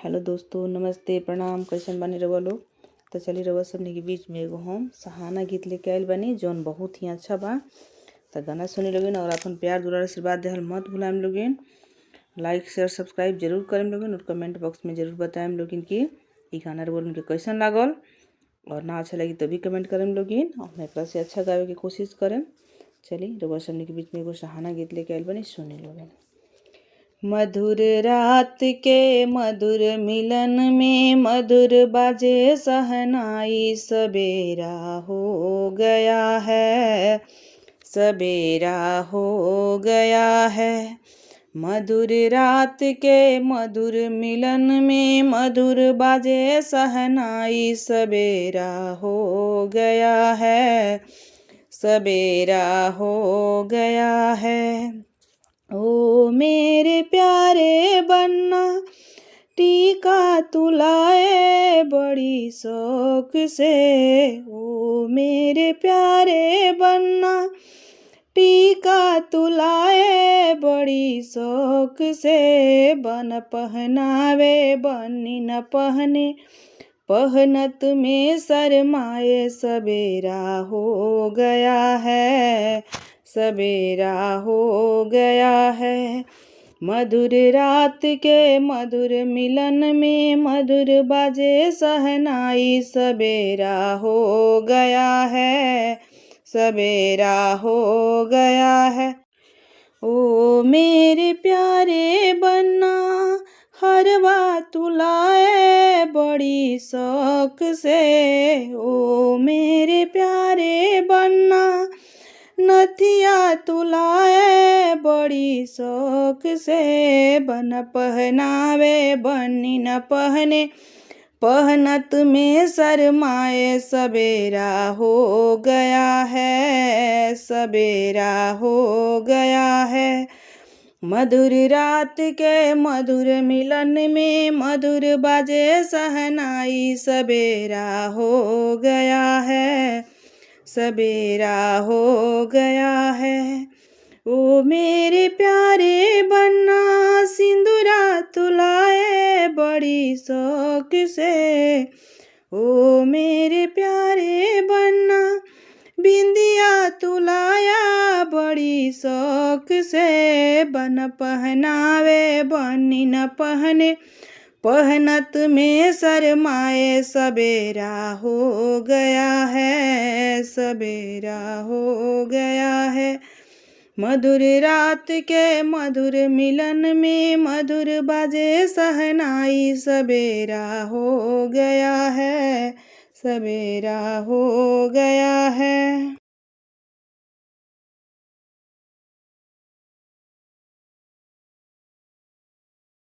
Hello दोस्तों, नमस्ते, प्रणाम। कैसन बानी रउआ लोग? तो चली रउआ सबनी के बीच में एगो हम सहाना गीत लेके आइल बानी जौन बहुत ही अच्छा बा। तो गाना सुनी लोगिन और अपन प्यार दुलार आशीर्वाद देहल मत भुलाएम लोगिन। लाइक शेयर सब्सक्राइब जरूर करेम लोगिन और कमेंट बॉक्स में जरूर बताएम लोगिन कि ई गाना रउआ लोगन के कैसन लागल। और ना अच्छा लगी तो भी कमेंट करेम लोगिन और मैं एकरा से अच्छा गावे की कोशिश करेम। चली रउआ सबनी के बीच में एगो सहाना गीत लेके आइल बानी, सुनी लोगिन। मधुर रात के मधुर मिलन में मधुर बाजे सहनाई, सवेरा हो गया है, सवेरा हो गया है। मधुर रात के मधुर मिलन में मधुर बाजे सहनाई, सवेरा हो गया है, सवेरा हो गया है। ओ मेरे प्यारे बन्ना, टीका तुलाए बड़ी शौक से। ओ मेरे प्यारे बन्ना, टीका तुलाए बड़ी शौक से। बन पहनावे बनी न पहने, पहनत में शरमाए, सवेरा हो गया है, सवेरा हो गया है। मधुर रात के मधुर मिलन में मधुर बाजे सहनाई, सवेरा हो गया है, सवेरा हो गया है। ओ मेरे प्यारे बन्ना, हरवा तुलाए बड़ी शौक से। ओ मेरे प्यारे बन्ना, नथिया तुलाए बड़ी शौक से। बन पहनावे बनी न पहने, पहनत में शरमाए, सवेरा हो गया है, सवेरा हो गया है। मधुर रात के मधुर मिलन में मधुर बाजे सहनाई, सवेरा हो गया है, सवेरा हो गया है। ओ मेरे प्यारे बन्ना, सिंदूरा तुलाए बड़ी शौक से। ओ मेरे प्यारे बन्ना, बिंदिया तुलाया बड़ी शौक से। बन पहनावे बनी न पहने, पहनत में शरमाए, सवेरा हो गया है, सवेरा हो गया है। मधुर रात के मधुर मिलन में मधुर बाजे सहनाई, सवेरा हो गया है, सवेरा हो गया है।